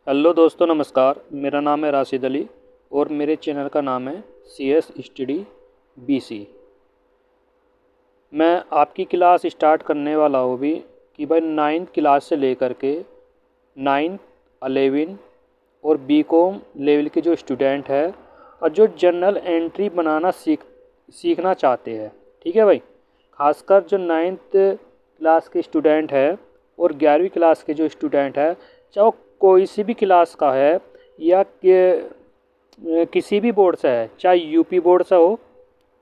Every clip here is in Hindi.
हेलो दोस्तों, नमस्कार। मेरा नाम है राशिद अली और मेरे चैनल का नाम है CS स्टडी BC। मैं आपकी क्लास स्टार्ट करने वाला हूँ भी कि भाई 9th क्लास से लेकर के 9th 11 और BCom लेवल के जो स्टूडेंट है और जो जनरल एंट्री बनाना सीखना चाहते हैं। ठीक है भाई, खासकर जो 9th क्लास के स्टूडेंट है और 11वीं क्लास के जो स्टूडेंट है, चाहे वो कोई सी भी क्लास का है या किसी भी बोर्ड से है, चाहे यूपी बोर्ड से हो।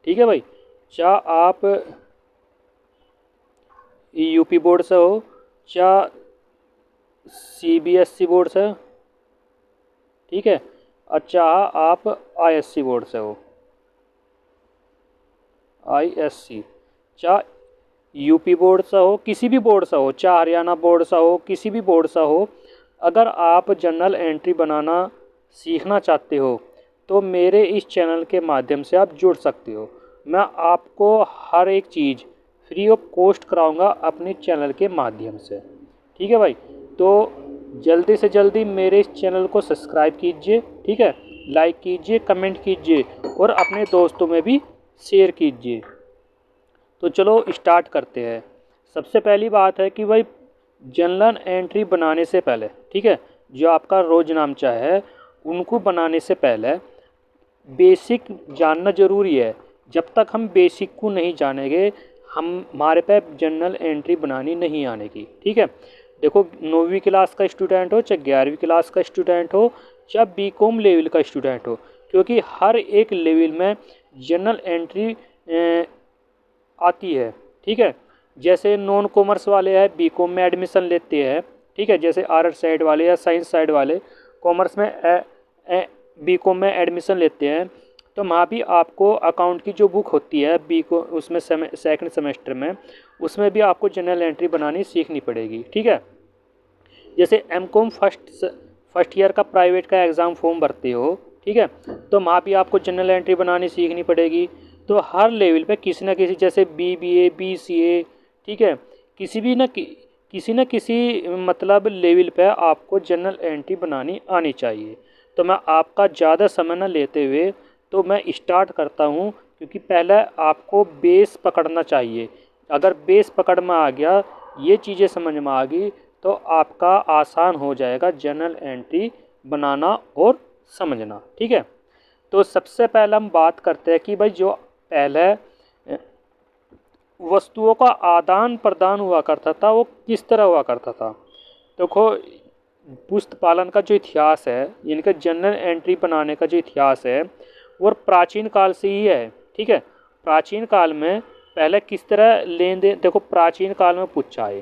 ठीक है भाई, चाहे आप यूपी बोर्ड से हो, चाहे CBSE बोर्ड से, ठीक है, और चाहे आप ISC बोर्ड से हो, ISC, चाहे यूपी बोर्ड से हो, किसी भी बोर्ड से हो, चाहे हरियाणा बोर्ड से हो, किसी भी बोर्ड से हो। अगर आप जनरल एंट्री बनाना सीखना चाहते हो तो मेरे इस चैनल के माध्यम से आप जुड़ सकते हो। मैं आपको हर एक चीज़ फ्री ऑफ कॉस्ट कराऊंगा अपने चैनल के माध्यम से। ठीक है भाई, तो जल्दी से जल्दी मेरे इस चैनल को सब्सक्राइब कीजिए। ठीक है, लाइक कीजिए, कमेंट कीजिए और अपने दोस्तों में भी शेयर कीजिए। तो चलो स्टार्ट करते हैं। सबसे पहली बात है कि भाई जनरल एंट्री बनाने से पहले, ठीक है, जो आपका रोजनामचा है उनको बनाने से पहले बेसिक जानना ज़रूरी है। जब तक हम बेसिक को नहीं जानेंगे हमारे पे जनरल एंट्री बनानी नहीं आने की। ठीक है, देखो 9वीं क्लास का स्टूडेंट हो, चाहे 11वीं क्लास का स्टूडेंट हो, चाहे BCom लेवल का स्टूडेंट हो, क्योंकि हर एक लेवल में जनरल एंट्री आती है। ठीक है, जैसे नॉन कॉमर्स वाले हैं BCom में एडमिशन लेते हैं। ठीक है, जैसे आर्ट साइड वाले या साइंस साइड वाले कॉमर्स में BCom में एडमिशन लेते हैं, तो वहाँ भी आपको अकाउंट की जो बुक होती है BCom उसमें सेकंड सेमेस्टर में, उसमें भी आपको जनरल एंट्री बनानी सीखनी पड़ेगी। ठीक है, जैसे MCom फर्स्ट ईयर का प्राइवेट का एग्ज़ाम फॉर्म भरते हो, ठीक है, तो वहाँ भी आपको जनरल एंट्री बनानी सीखनी पड़ेगी। तो हर लेवल पे किसी न किसी, जैसे BBA BCA, ठीक है, किसी न किसी मतलब लेवल पे आपको जनरल एंट्री बनानी आनी चाहिए। तो मैं आपका ज़्यादा समय न लेते हुए तो मैं स्टार्ट करता हूँ, क्योंकि पहले आपको बेस पकड़ना चाहिए। अगर बेस पकड़ में आ गया, ये चीज़ें समझ में आ गई, तो आपका आसान हो जाएगा जनरल एंट्री बनाना और समझना। ठीक है, तो सबसे पहले हम बात करते हैं कि भाई जो पहले वस्तुओं का आदान प्रदान हुआ करता था वो किस तरह हुआ करता था। देखो, पुस्त पालन का जो इतिहास है, इनका जनरल एंट्री बनाने का जो इतिहास है वो प्राचीन काल से ही है। ठीक है, प्राचीन काल में पहले किस तरह लेन देन, देखो प्राचीन काल में पूछा है।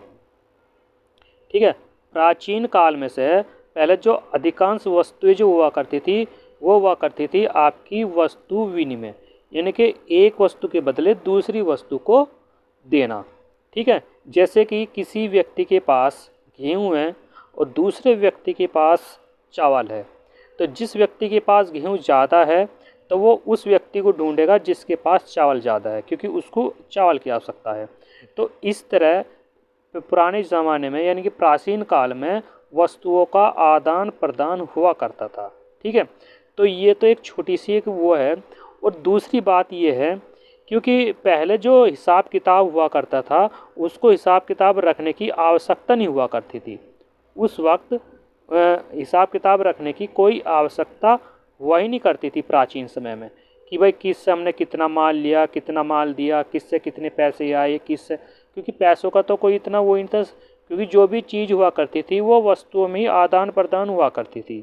ठीक है, प्राचीन काल में से पहले जो अधिकांश वस्तुएं जो हुआ करती थी वो हुआ करती थी आपकी वस्तु विनिमय, यानी कि एक वस्तु के बदले दूसरी वस्तु को देना। ठीक है, जैसे कि किसी व्यक्ति के पास गेहूँ है और दूसरे व्यक्ति के पास चावल है, तो जिस व्यक्ति के पास गेहूँ ज़्यादा है तो वो उस व्यक्ति को ढूंढेगा जिसके पास चावल ज़्यादा है, क्योंकि उसको चावल की आवश्यकता है। तो इस तरह पुराने ज़माने में, यानी कि प्राचीन काल में वस्तुओं का आदान प्रदान हुआ करता था। ठीक है, तो ये तो एक छोटी सी एक वो है। और दूसरी बात ये है, क्योंकि पहले जो हिसाब किताब हुआ करता था उसको हिसाब किताब रखने की आवश्यकता नहीं हुआ करती थी। उस वक्त हिसाब किताब रखने की कोई आवश्यकता हुआ ही नहीं करती थी प्राचीन समय में, कि भाई किससे हमने कितना माल लिया, कितना माल दिया, किससे कितने पैसे आए, किससे, क्योंकि पैसों का तो कोई इतना वो नहीं था, क्योंकि जो भी चीज़ हुआ करती थी वो वस्तुओं में ही आदान प्रदान हुआ करती थी।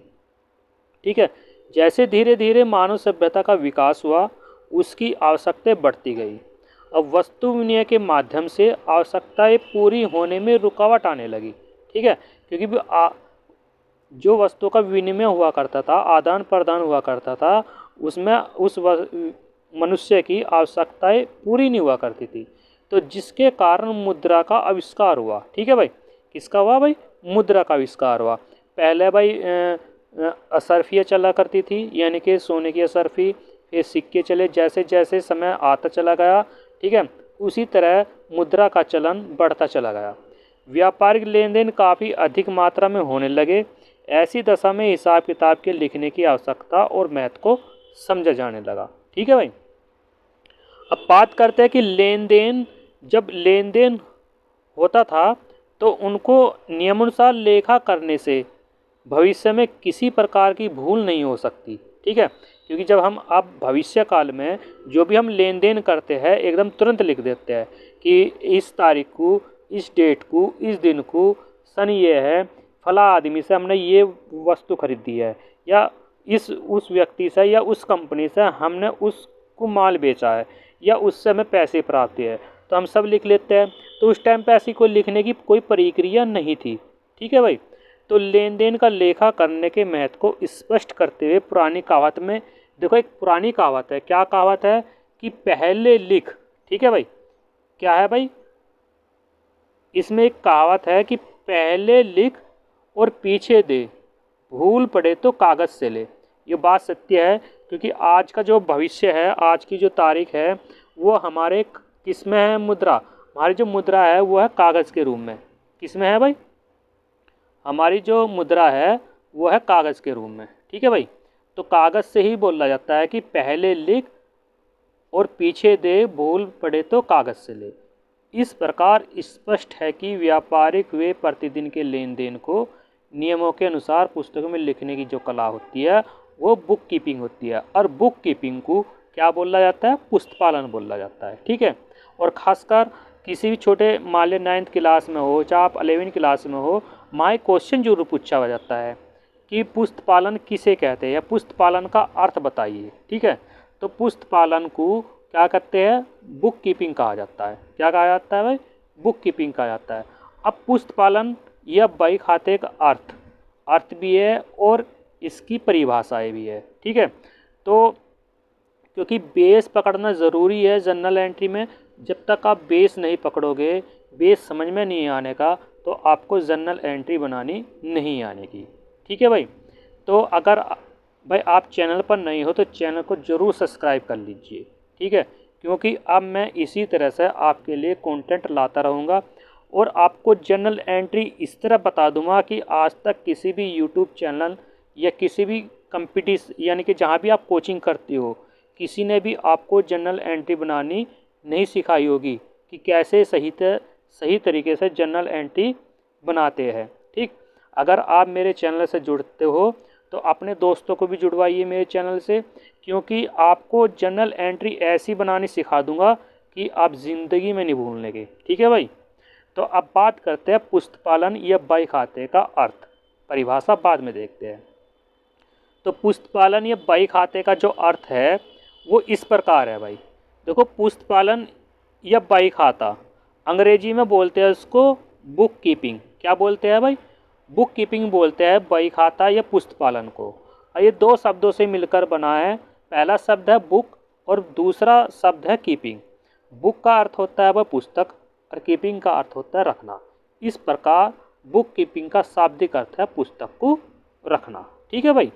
ठीक है, जैसे धीरे धीरे मानव सभ्यता का विकास हुआ उसकी आवश्यकताएं बढ़ती गई। अब वस्तु विनिमय के माध्यम से आवश्यकताएं पूरी होने में रुकावट आने लगी। ठीक है, क्योंकि जो वस्तु का विनिमय हुआ करता था, आदान प्रदान हुआ करता था, उसमें मनुष्य की आवश्यकताएं पूरी नहीं हुआ करती थी, तो जिसके कारण मुद्रा का आविष्कार हुआ। ठीक है भाई, किसका हुआ भाई? मुद्रा का आविष्कार हुआ। पहले भाई असरफियाँ चला करती थी, यानी कि सोने की असरफी, फिर सिक्के चले, जैसे जैसे समय आता चला गया, ठीक है, उसी तरह मुद्रा का चलन बढ़ता चला गया। व्यापारिक लेन देन काफ़ी अधिक मात्रा में होने लगे, ऐसी दशा में हिसाब किताब के लिखने की आवश्यकता और महत्व को समझा जाने लगा। ठीक है भाई। अब बात करते हैं कि लेन देन, जब लेन देन होता था तो उनको नियमानुसार लेखा करने से भविष्य में किसी प्रकार की भूल नहीं हो सकती। ठीक है, क्योंकि जब हम अब भविष्य काल में जो भी हम लेन देन करते हैं एकदम तुरंत लिख देते हैं कि इस तारीख को, इस डेट को, इस दिन को, सन ये है, फला आदमी से हमने ये वस्तु खरीदी है, या उस व्यक्ति से या उस कंपनी से हमने उसको माल बेचा है, या उससे हमें पैसे प्राप्त हुए हैं, तो हम सब लिख लेते हैं। तो उस टाइम पे ऐसी कोई लिखने की कोई प्रक्रिया नहीं थी। ठीक है भाई। तो लेन देन का लेखा करने के महत्व को स्पष्ट करते हुए पुरानी कहावत में, देखो एक पुरानी कहावत है, क्या कहावत है कि पहले लिख। ठीक है भाई, क्या है भाई, इसमें एक कहावत है कि पहले लिख और पीछे दे, भूल पड़े तो कागज़ से ले। ये बात सत्य है, क्योंकि आज का जो भविष्य है, आज की जो तारीख है, वो हमारे किस में है, मुद्रा, हमारी जो मुद्रा है वो है कागज़ के रूप में। किस में है भाई, हमारी जो मुद्रा है वो है कागज़ के रूप में। ठीक है भाई। तो कागज़ से ही बोला जाता है कि पहले लिख और पीछे दे, भूल पड़े तो कागज़ से ले। इस प्रकार स्पष्ट है कि व्यापारिक व प्रतिदिन के लेन देन को नियमों के अनुसार पुस्तकों में लिखने की जो कला होती है वो बुक कीपिंग होती है, और बुक कीपिंग को क्या बोला जाता है, पुस्तपालन बोला जाता है। ठीक है। और ख़ासकर किसी भी छोटे मान लो 9th क्लास में हो, चाहे आप 11th क्लास में हो, माई क्वेश्चन जरूर पूछा हुआ जाता है कि पुस्तपालन किसे कहते हैं, या पुस्तपालन का अर्थ बताइए। ठीक है। तो पुस्तपालन को क्या कहते हैं, बुक कीपिंग कहा जाता है। क्या कहा जाता है भाई, बुक कीपिंग कहा जाता है। अब पुस्तपालन यह बही खाते का अर्थ भी है और इसकी परिभाषाएं भी है। ठीक है। तो क्योंकि बेस पकड़ना ज़रूरी है जर्नल एंट्री में, जब तक आप बेस नहीं पकड़ोगे, बेस समझ में नहीं आने का, तो आपको जर्नल एंट्री बनानी नहीं आने की। ठीक है भाई। तो अगर भाई आप चैनल पर नहीं हो तो चैनल को ज़रूर सब्सक्राइब कर लीजिए। ठीक है, क्योंकि अब मैं इसी तरह से आपके लिए कंटेंट लाता रहूँगा और आपको जर्नल एंट्री इस तरह बता दूंगा कि आज तक किसी भी यूट्यूब चैनल या किसी भी कंपटीशन, यानी कि जहाँ भी आप कोचिंग करते हो, किसी ने भी आपको जर्नल एंट्री बनानी नहीं सिखाई होगी कि कैसे सही तरीके से जर्नल एंट्री बनाते हैं। ठीक, अगर आप मेरे चैनल से जुड़ते हो तो अपने दोस्तों को भी जुड़वाइए मेरे चैनल से, क्योंकि आपको जर्नल एंट्री ऐसी बनानी सिखा दूंगा कि आप ज़िंदगी में नहीं भूलेंगे। ठीक है भाई। तो अब बात करते हैं पुस्तपालन या बही खाते का अर्थ, परिभाषा बाद में देखते हैं। तो पुस्तपालन या बही खाते का जो अर्थ है वो इस प्रकार है भाई। देखो, पुस्तपालन या बही खाता, अंग्रेजी में बोलते हैं उसको बुक कीपिंग। क्या बोलते हैं भाई, बुक कीपिंग बोलते हैं बही खाता या पुस्तपालन को। और ये दो शब्दों से मिलकर बना है। पहला शब्द है बुक और दूसरा शब्द है कीपिंग। बुक का अर्थ होता है वह पुस्तक और कीपिंग का अर्थ होता है रखना। इस प्रकार बुक कीपिंग का शाब्दिक अर्थ है पुस्तक को रखना। ठीक है भाई।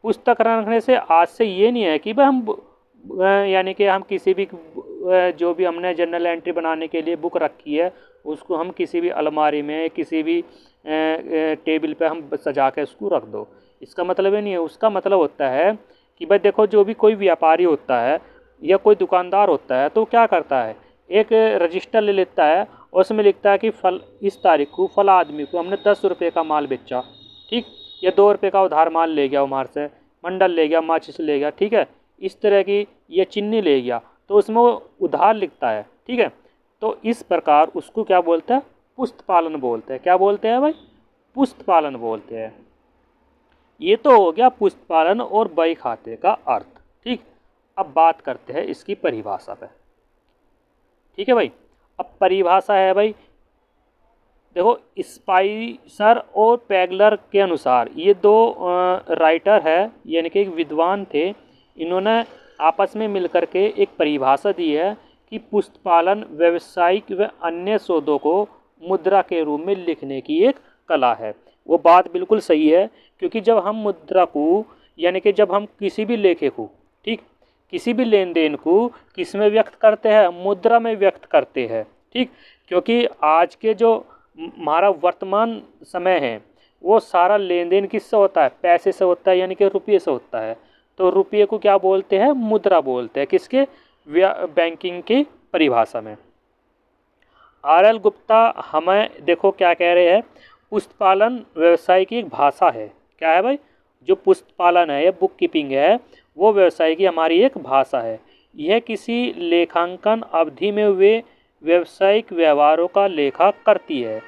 पुस्तक रखने से आज से ये नहीं है कि भाई हम यानी कि हम किसी भी जो भी हमने जर्नल एंट्री बनाने के लिए बुक रखी है उसको हम किसी भी अलमारी में, किसी भी टेबल पे हम सजा के उसको रख दो, इसका मतलब ये नहीं है। उसका मतलब होता है कि भाई देखो, जो भी कोई व्यापारी होता है या कोई दुकानदार होता है तो क्या करता है, एक रजिस्टर ले लेता है और उसमें लिखता है कि इस तारीख को फला आदमी को हमने 10 रुपये का माल बेचा। ठीक, या 2 रुपये का उधार माल ले गया, उमार से मंडल ले गया, माचिस ले गया। ठीक है, इस तरह की ये चिन्नी ले गया तो उसमें वो उधार लिखता है। ठीक है, तो इस प्रकार उसको क्या बोलते हैं, पुस्तपालन बोलते हैं। क्या बोलते हैं भाई, पुस्तपालन बोलते हैं। ये तो हो गया पुस्तपालन और बही खाते का अर्थ। ठीक, अब बात करते हैं इसकी परिभाषा पे। ठीक है भाई। अब परिभाषा है भाई, देखो स्पाइसर और पैगलर के अनुसार, ये दो राइटर है यानी कि एक विद्वान थे, इन्होंने आपस में मिलकर के एक परिभाषा दी है कि पुस्तपालन व्यावसायिक व अन्य सौदों को मुद्रा के रूप में लिखने की एक कला है। वो बात बिल्कुल सही है, क्योंकि जब हम मुद्रा को यानी कि जब हम किसी भी लेखे को, ठीक, किसी भी लेन देन को किस में व्यक्त करते हैं, मुद्रा में व्यक्त करते हैं। ठीक, क्योंकि आज के जो हमारा वर्तमान समय है, वो सारा लेन देन किससे होता है? पैसे से होता है, यानी कि रुपये से होता है। तो रुपये को क्या बोलते हैं? मुद्रा बोलते हैं। किसके? बैंकिंग की परिभाषा में। आर.एल. गुप्ता हमें देखो क्या कह रहे हैं, पुस्तक पालन व्यवसाय की एक भाषा है। क्या है भाई? जो पुस्तक पालन है या बुक कीपिंग है, वो व्यवसाय की हमारी एक भाषा है। यह किसी लेखांकन अवधि में हुए व्यावसायिक व्यवहारों का लेखा करती है।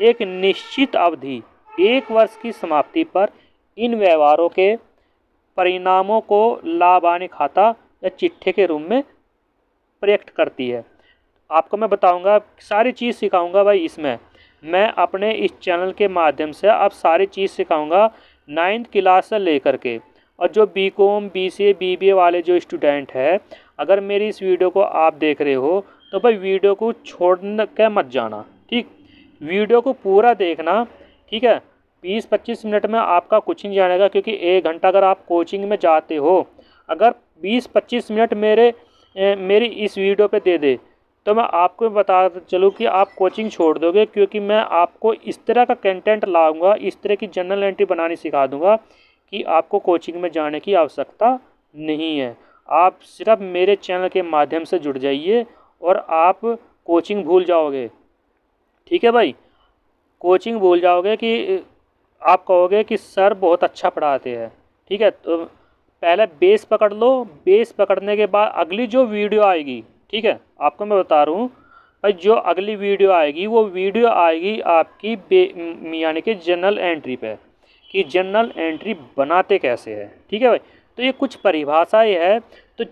एक निश्चित अवधि 1 वर्ष की समाप्ति पर इन व्यवहारों के परिणामों को लाभानी खाता या चिट्ठे के रूप में प्रकट करती है। आपको मैं बताऊंगा, सारी चीज़ सिखाऊंगा भाई इसमें। मैं अपने इस चैनल के माध्यम से अब सारी चीज़ सिखाऊंगा 9th क्लास से लेकर के। और जो बीकॉम, बीसीए, बीबीए वाले जो स्टूडेंट है, अगर मेरी इस वीडियो को आप देख रहे हो तो भाई वीडियो को छोड़ के मत जाना, ठीक? वीडियो को पूरा देखना, ठीक है? 20-25 मिनट में आपका कुछ नहीं जानेगा, क्योंकि 1 घंटा अगर आप कोचिंग में जाते हो, अगर 20-25 मिनट मेरी इस वीडियो पे दे दे तो मैं आपको बता चलूँ कि आप कोचिंग छोड़ दोगे, क्योंकि मैं आपको इस तरह का कंटेंट लाऊंगा, इस तरह की जर्नल एंट्री बनानी सिखा दूंगा कि आपको कोचिंग में जाने की आवश्यकता नहीं है। आप सिर्फ मेरे चैनल के माध्यम से जुड़ जाइए और आप कोचिंग भूल जाओगे, ठीक है भाई? कोचिंग भूल जाओगे कि आप कहोगे कि सर बहुत अच्छा पढ़ाते हैं, ठीक है? तो पहले बेस पकड़ लो, बेस पकड़ने के बाद अगली जो वीडियो आएगी, ठीक है, आपको मैं बता रहा हूँ भाई, जो अगली वीडियो आएगी वो वीडियो आएगी आपकी यानी कि जर्नल एंट्री पे, कि जर्नल एंट्री बनाते कैसे है, ठीक है भाई? तो ये कुछ परिभाषाएं है, तो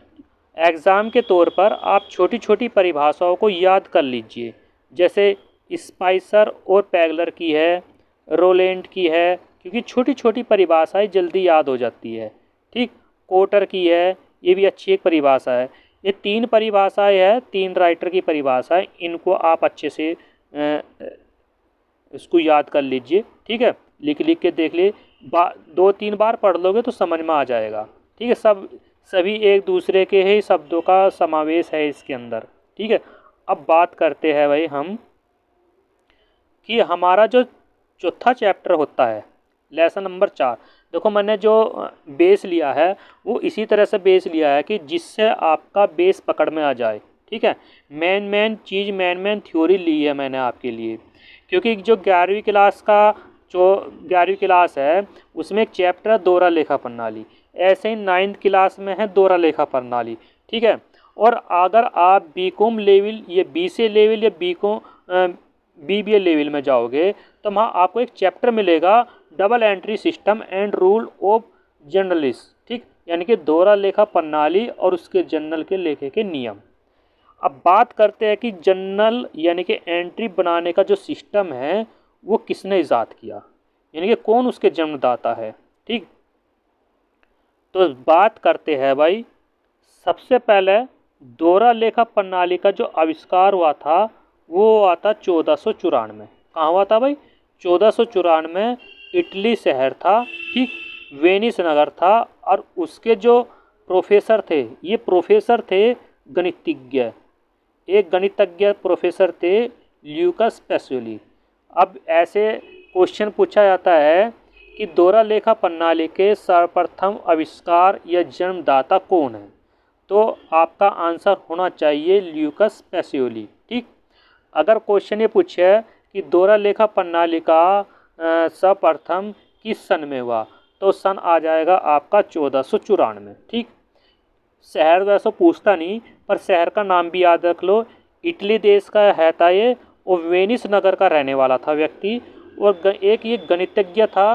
एग्ज़ाम के तौर पर आप छोटी छोटी परिभाषाओं को याद कर लीजिए। जैसे स्पाइसर और पैगलर की है, रोलैंड की है, क्योंकि छोटी छोटी परिभाषाएं जल्दी याद हो जाती है, ठीक? कोटर की है, ये भी अच्छी एक परिभाषा है। ये 3 परिभाषाएं है, 3 राइटर की परिभाषा है, इनको आप अच्छे से इसको याद कर लीजिए, ठीक है? लिख के देख लिए, 2-3 बार पढ़ लोगे तो समझ में आ जाएगा, ठीक है? सभी एक दूसरे के ही शब्दों का समावेश है इसके अंदर, ठीक है? अब बात करते हैं भाई हम कि हमारा जो चौथा चैप्टर होता है, लेसन नंबर 4। देखो मैंने जो बेस लिया है वो इसी तरह से बेस लिया है कि जिससे आपका बेस पकड़ में आ जाए, ठीक है? मेन थ्योरी ली है मैंने आपके लिए, क्योंकि जो 11वीं क्लास है उसमें एक चैप्टर है दोहरा लेखा प्रणाली, ऐसे ही 9th क्लास में है दोहरा लेखा प्रणाली, ठीक है? और अगर आप बीकॉम लेवल या बीसीए लेवल या बीबीए लेवल में जाओगे तो वहाँ आपको एक चैप्टर मिलेगा double entry system and rule of journalist, ठीक? यानी कि दोहरा लेखा प्रणाली और उसके जर्नल के लेखे के नियम। अब बात करते हैं कि जर्नल यानी कि एंट्री बनाने का जो सिस्टम है वो किसने ईजाद किया, यानी कि कौन उसके जन्मदाता है, ठीक? तो बात करते हैं भाई, सबसे पहले दोहरा लेखा प्रणाली का जो आविष्कार हुआ था वो हुआ था 1494। कहाँ हुआ था भाई? 1494 इटली शहर था, ठीक? वेनिस नगर था। और उसके जो प्रोफेसर थे, ये प्रोफेसर थे गणितज्ञ, एक गणितज्ञ प्रोफेसर थे ल्यूकस पेसोली। अब ऐसे क्वेश्चन पूछा जाता है कि दोहरा लेखा प्रणाली के सर्वप्रथम आविष्कार या जन्मदाता कौन है? तो आपका आंसर होना चाहिए ल्यूकस पेसोली, ठीक? अगर क्वेश्चन ये पूछे कि दोहरा लेखा प्रणाली का सर्वप्रथम किस सन में हुआ, तो सन आ जाएगा आपका 1494, ठीक? शहर वैसे पूछता नहीं, पर शहर का नाम भी याद रख लो, इटली देश का है था ये, और वेनिस नगर का रहने वाला था व्यक्ति, और एक ये गणितज्ञ था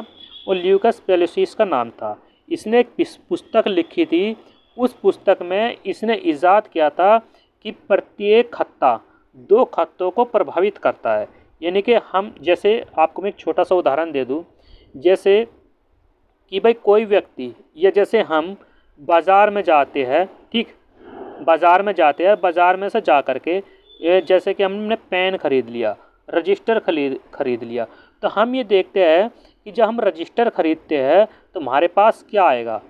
और ल्यूकस पेसोली का नाम था। इसने एक पुस्तक लिखी थी, उस पुस्तक में इसने इजाद किया था कि प्रत्येक खत्ता 2 खत्तों को प्रभावित करता है। यानी कि हम, जैसे आपको मैं एक छोटा सा उदाहरण दे दूं, जैसे कि भाई कोई व्यक्ति, या जैसे हम बाज़ार में जाते हैं, ठीक? बाज़ार में जाते हैं, बाज़ार में से जा कर के जैसे कि हमने पेन खरीद लिया, रजिस्टर खरीद लिया, तो हम ये देखते हैं कि जब हम रजिस्टर खरीदते हैं तो हमारे पास क्या आएगा,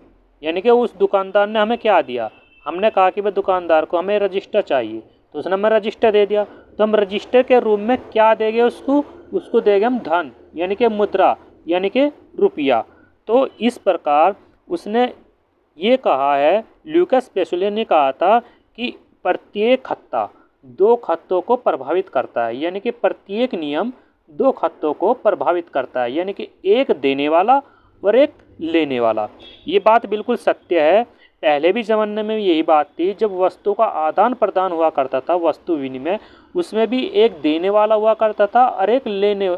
यानी कि उस दुकानदार ने हमें क्या दिया, हमने कहा कि भाई दुकानदार को हमें रजिस्टर चाहिए, तो उसने हमें रजिस्टर दे दिया, तो हम रजिस्टर के रूप में क्या देंगे उसको देंगे हम धन, यानी कि मुद्रा, यानी कि रुपया। तो इस प्रकार उसने ये कहा है, ल्यूकास पेसोली ने कहा था कि प्रत्येक खत्ता दो खत्तों को प्रभावित करता है, यानी कि प्रत्येक नियम दो खत्तों को प्रभावित करता है, यानी कि एक देने वाला और एक लेने वाला। ये बात बिल्कुल सत्य है। पहले भी ज़माने में यही बात थी, जब वस्तु का आदान प्रदान हुआ करता था, वस्तु विनिमय, उसमें भी एक देने वाला हुआ करता था और एक लेने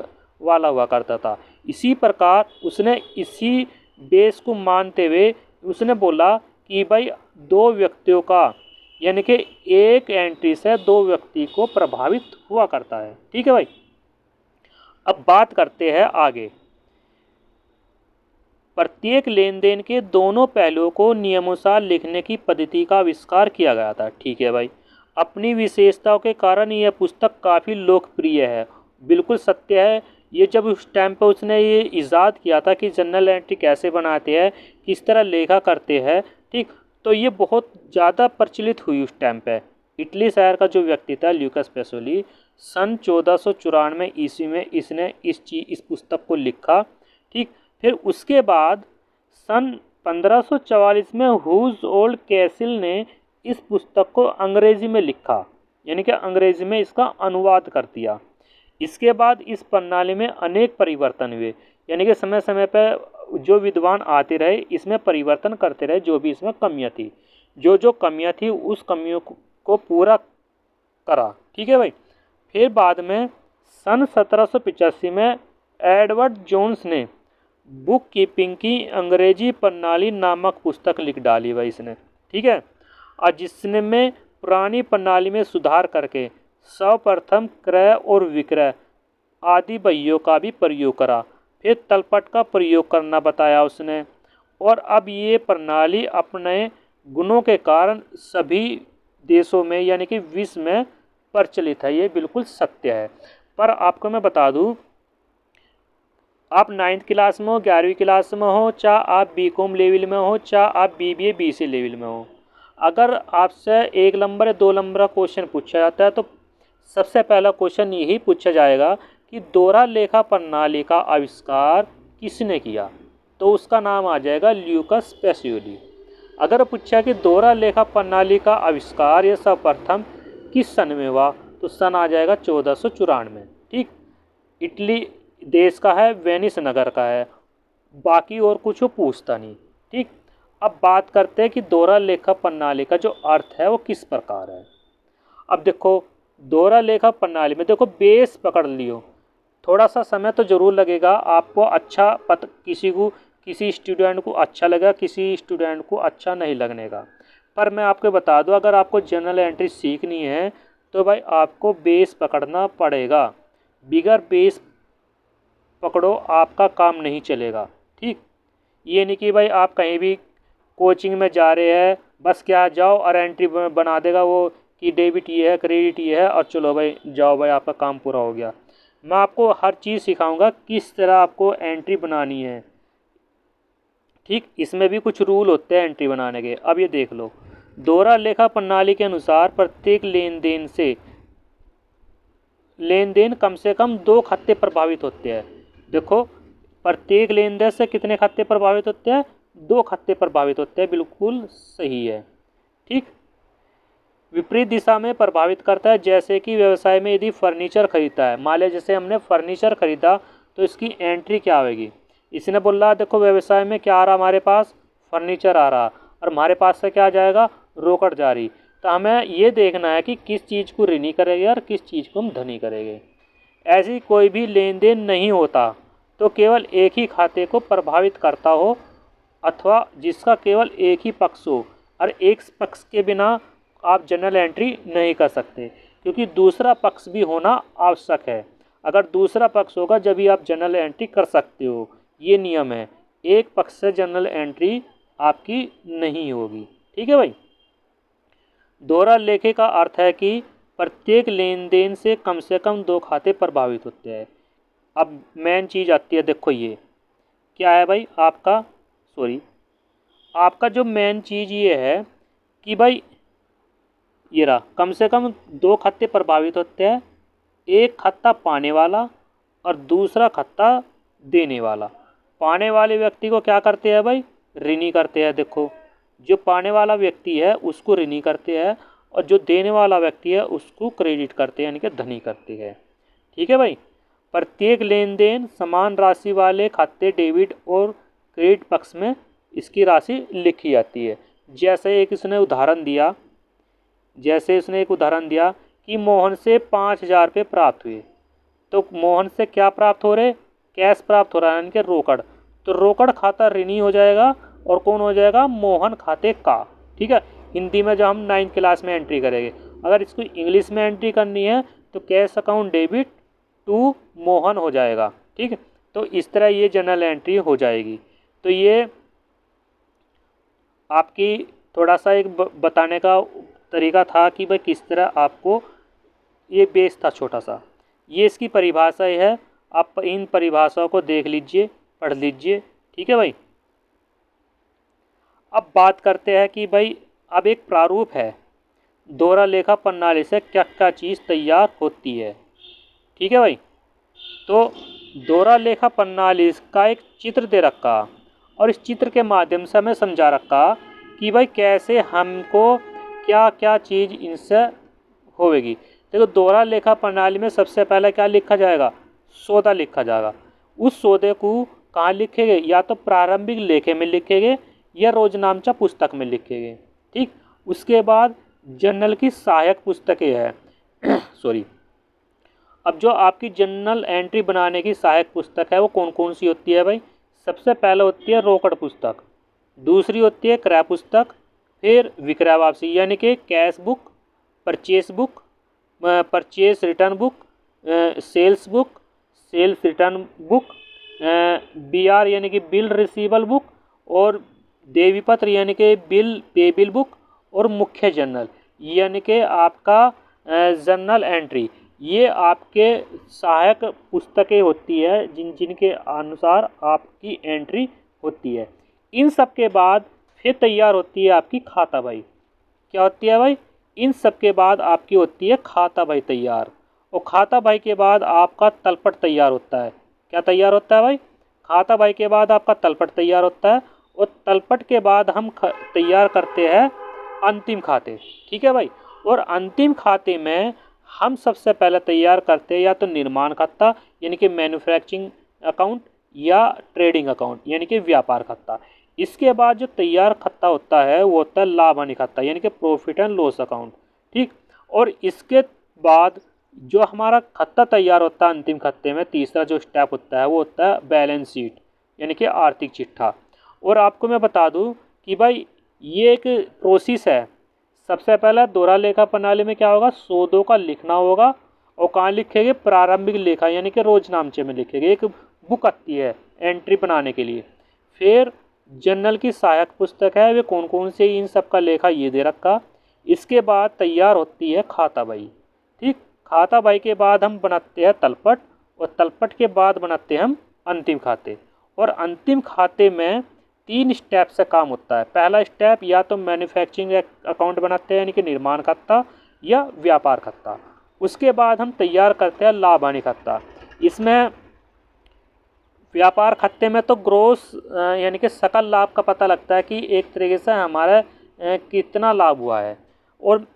वाला हुआ करता था। इसी प्रकार उसने इसी बेस को मानते हुए उसने बोला कि भाई दो व्यक्तियों का, यानी कि एक एंट्री से दो व्यक्ति को प्रभावित हुआ करता है। ठीक है भाई, अब बात करते हैं आगे। प्रत्येक लेन देन के दोनों पहलुओं को नियमानुसार लिखने की पद्धति का आविष्कार किया गया था। ठीक है भाई, अपनी विशेषताओं के कारण यह पुस्तक काफ़ी लोकप्रिय है। बिल्कुल सत्य है। ये जब उस टाइम पे उसने ये इजाद किया था कि जर्नल एंट्री कैसे बनाते हैं, किस तरह लेखा करते हैं, ठीक, तो ये बहुत ज़्यादा प्रचलित हुई उस टाइम पे। इटली शहर का जो व्यक्ति था ल्यूकास पेसोली, सन 1494 ईस्वी में इसने इस पुस्तक को लिखा। ठीक, फिर उसके बाद सन 1544 में हुज ओल्ड कैसिल ने इस पुस्तक को अंग्रेजी में लिखा, यानी कि अंग्रेजी में इसका अनुवाद कर दिया। इसके बाद इस प्रणाली में अनेक परिवर्तन हुए, यानी कि समय समय पर जो विद्वान आते रहे इसमें परिवर्तन करते रहे, जो भी इसमें कमियां थी, जो कमियां थी उस कमियों को पूरा करा। ठीक है भाई, फिर बाद में सन 1785 में एडवर्ड जोन्स ने बुक कीपिंग की अंग्रेजी प्रणाली नामक पुस्तक लिख डाली भाई इसने। ठीक है, और जिसने में पुरानी प्रणाली में सुधार करके सर्वप्रथम क्रय और विक्रय आदि बहियों का भी प्रयोग करा, फिर तलपट का प्रयोग करना बताया उसने। और अब ये प्रणाली अपने गुणों के कारण सभी देशों में, यानी कि विश्व में प्रचलित है। ये बिल्कुल सत्य है। पर आपको मैं बता दूं, आप 9th क्लास में हो, 11वीं क्लास में हो, चाहे आप बीकॉम लेवल में हो, चाहे आप बीबीए बीसी लेवल में हो, अगर आपसे 1 नंबर या 2 नंबर का क्वेश्चन पूछा जाता है तो सबसे पहला क्वेश्चन यही पूछा जाएगा कि दोहरा लेखा प्रणाली का आविष्कार किसने किया, तो उसका नाम आ जाएगा ल्यूकास पेसोली। अगर पूछा कि दोहरा लेखा प्रणाली का आविष्कार या सर्वप्रथम किस सन में हुआ, तो सन आ जाएगा 1494। ठीक, इटली देश का है, वेनिस नगर का है, बाकी और कुछ वो पूछता नहीं। ठीक, अब बात करते हैं कि दोहरा लेखा प्रणाली का जो अर्थ है वो किस प्रकार है। अब देखो, दोहरा लेखा प्रणाली में देखो बेस पकड़ लियो, थोड़ा सा समय तो ज़रूर लगेगा आपको, अच्छा किसी स्टूडेंट को अच्छा लगेगा, किसी स्टूडेंट को अच्छा नहीं लगने का। पर मैं आपको बता दूं, अगर आपको जनरल एंट्री सीखनी है तो भाई आपको बेस पकड़ना पड़ेगा। बिगर बेस पकड़ो आपका काम नहीं चलेगा। ठीक, ये नहीं कि भाई आप कहीं भी कोचिंग में जा रहे हैं, बस क्या जाओ और एंट्री बना देगा वो कि डेबिट ये है, क्रेडिट ये है, और चलो भाई जाओ भाई आपका काम पूरा हो गया। मैं आपको हर चीज़ सिखाऊंगा किस तरह आपको एंट्री बनानी है। ठीक, इसमें भी कुछ रूल होते हैं एंट्री बनाने के। अब ये देख लो, दोहरा लेखा प्रणाली के अनुसार प्रत्येक लेन देन कम से कम 2 खाते प्रभावित होते हैं। देखो, प्रत्येक लेन देन से कितने खाते प्रभावित होते हैं? 2 खाते प्रभावित होते हैं। बिल्कुल सही है। ठीक, विपरीत दिशा में प्रभावित करता है, जैसे कि व्यवसाय में यदि फर्नीचर खरीदता है, मान लिया जैसे हमने फर्नीचर खरीदा तो इसकी एंट्री क्या होगी। इसने बोला देखो व्यवसाय में क्या आ रहा, हमारे पास फर्नीचर आ रहा और हमारे पास से क्या आ जाएगा, रोकड़ जारी। तो हमें ये देखना है कि किस चीज़ को ऋणी करेंगे और किस चीज़ को हम धनी करेंगे। ऐसी कोई भी लेन देन नहीं होता तो केवल एक ही खाते को प्रभावित करता हो, अथवा जिसका केवल एक ही पक्ष हो, और एक पक्ष के बिना आप जनरल एंट्री नहीं कर सकते, क्योंकि दूसरा पक्ष भी होना आवश्यक है। अगर दूसरा पक्ष होगा जब ही आप जनरल एंट्री कर सकते हो, ये नियम है। एक पक्ष से जनरल एंट्री आपकी नहीं होगी। ठीक है भाई, दोहरा लेखे का अर्थ है कि प्रत्येक लेन देन से कम 2 खाते प्रभावित होते हैं। अब मेन चीज़ आती है, देखो ये क्या है भाई, आपका जो मेन चीज़ ये है कि भाई ये रहा, कम से कम 2 खाते प्रभावित होते हैं, एक खत्ता पाने वाला और दूसरा खत्ता देने वाला। पाने वाले व्यक्ति को क्या करते हैं भाई, ऋणी करते हैं। देखो, जो पाने वाला व्यक्ति है उसको ऋणी करते हैं और जो देने वाला व्यक्ति है उसको क्रेडिट करते हैं, यानी कि धनी करते हैं। ठीक है भाई। प्रत्येक लेन देन समान राशि वाले खाते डेबिट और क्रेडिट पक्ष में इसकी राशि लिखी जाती है। जैसे इसने एक उदाहरण दिया कि मोहन से 5,000 रुपये प्राप्त हुए, तो मोहन से क्या प्राप्त हो रहे, कैश प्राप्त हो रहा है, यानी कि रोकड़। तो रोकड़ खाता ऋणी हो जाएगा और कौन हो जाएगा, मोहन खाते का। ठीक है, हिंदी में जो हम 9th क्लास में एंट्री करेंगे। अगर इसको इंग्लिश में एंट्री करनी है तो cash account debit to Mohan हो जाएगा। ठीक है, तो इस तरह ये जर्नल एंट्री हो जाएगी। तो ये आपकी थोड़ा सा एक बताने का तरीका था कि भाई किस तरह आपको, ये बेस था छोटा सा। ये इसकी परिभाषा है, आप इन परिभाषाओं को देख लीजिए, पढ़ लीजिए। ठीक है भाई। अब बात करते हैं कि भाई अब एक प्रारूप है, दोहरा लेखा प्रणाली से क्या क्या चीज़ तैयार होती है। ठीक है भाई। तो दोहरा लेखा प्रणाली का एक चित्र दे रखा और इस चित्र के माध्यम से हमें समझा रखा कि भाई कैसे हमको क्या क्या चीज़ इनसे होगी। देखो, दोहरा लेखा प्रणाली में सबसे पहले क्या लिखा जाएगा, सौदा लिखा जाएगा। उस सौदे को कहाँ लिखेंगे, या तो प्रारंभिक लेखे में लिखेंगे या रोजनामचा पुस्तक में लिखेंगे। ठीक, उसके बाद जर्नल की सहायक पुस्तकें हैं सॉरी। अब जो आपकी जर्नल एंट्री बनाने की सहायक पुस्तक है वो कौन कौन सी होती है भाई। सबसे पहले होती है रोकड़ पुस्तक, दूसरी होती है क्रय पुस्तक, फिर विक्रय वापसी यानी कि cash book, purchase book, purchase return book, sales book, sales return book, BR यानी कि बिल रिसीवल बुक, और देवी पत्र यानी कि बिल पे बिल बुक, और मुख्य जर्नल यानी कि आपका जर्नल एंट्री। ये आपके सहायक पुस्तकें होती है जिनके अनुसार आपकी एंट्री होती है। इन सब के बाद फिर तैयार होती है आपकी खाता भाई। क्या होती है भाई, इन सब के बाद आपकी होती है खाता भाई तैयार। और खाता भाई के बाद आपका तलपट तैयार होता है। क्या तैयार होता है भाई, खाता भाई के बाद आपका तलपट तैयार होता है। और तलपट के बाद हम तैयार करते हैं अंतिम खाते। ठीक है भाई। और अंतिम खाते में हम सबसे पहले तैयार करते हैं या तो निर्माण खाता यानी कि मैन्युफैक्चरिंग अकाउंट, या ट्रेडिंग अकाउंट यानी कि व्यापार खाता। इसके बाद जो तैयार खाता होता है वो होता है लाभ हानि खाता यानी कि प्रॉफिट एंड लॉस अकाउंट। ठीक, और इसके बाद जो हमारा खाता तैयार होता है अंतिम खत्ते में, तीसरा जो स्टेप होता है वो होता है बैलेंस शीट यानी कि आर्थिक चिट्ठा। और आपको मैं बता दूं कि भाई ये एक प्रोसेस है। सबसे पहले दोहरा लेखा प्रणाली में क्या होगा, सौदों का लिखना होगा। और कहाँ लिखेंगे, प्रारंभिक लेखा यानी कि रोजनामचे में लिखेंगे। एक बुक आती है एंट्री बनाने के लिए। फिर जर्नल की सहायक पुस्तक है, वे कौन कौन से, इन सब का लेखा ये दे रखा। इसके बाद तैयार होती है खाता भाई। ठीक, खाता भाई के बाद हम बनाते हैं तलपट, और तलपट के बाद बनाते हैं हम अंतिम खाते। और अंतिम खाते में 3 स्टेप से काम होता है। पहला स्टेप या तो मैन्युफैक्चरिंग अकाउंट बनाते हैं यानी कि निर्माण खाता, या व्यापार खाता। उसके बाद हम तैयार करते हैं लाभ हानि खाता। इसमें व्यापार खाते में तो ग्रोस यानी कि सकल लाभ का पता लगता है कि एक तरीके से हमारा कितना लाभ हुआ है। और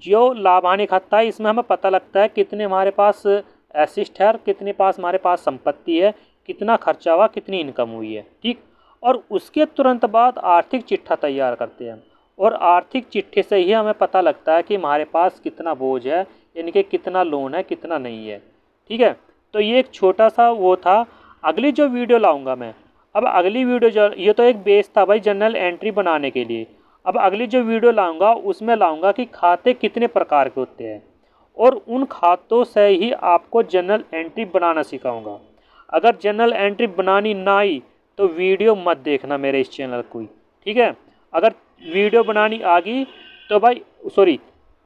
जो लाभ हानि खाता है इसमें हमें पता लगता है कितने हमारे पास एसिस्ट है, कितने पास हमारे पास संपत्ति है, कितना खर्चा हुआ, कितनी इनकम हुई है। ठीक, और उसके तुरंत बाद आर्थिक चिट्ठा तैयार करते हैं। और आर्थिक चिट्ठे से ही हमें पता लगता है कि हमारे पास कितना बोझ है, यानी कि कितना लोन है, कितना नहीं है। ठीक है, तो ये एक छोटा सा वो था। अगली जो वीडियो लाऊंगा मैं, अब अगली वीडियो जो, ये तो एक बेस था भाई जर्नल एंट्री बनाने के लिए। अब अगली जो वीडियो लाऊंगा उसमें लाऊंगा कि खाते कितने प्रकार के होते हैं, और उन खातों से ही आपको जर्नल एंट्री बनाना सिखाऊंगा। अगर जर्नल एंट्री बनानी ना आई तो वीडियो मत देखना मेरे इस चैनल को। ठीक है, अगर वीडियो बनानी आ गई तो भाई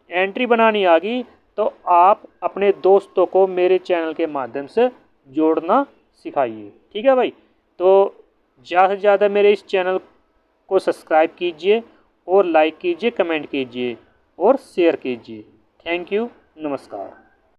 एंट्री बनानी आ गई तो आप अपने दोस्तों को मेरे चैनल के माध्यम से जोड़ना सिखाइए। ठीक है भाई, तो ज़्यादा से ज़्यादा मेरे इस चैनल को सब्सक्राइब कीजिए, और लाइक कीजिए, कमेंट कीजिए, और शेयर कीजिए। थैंक यू, नमस्कार।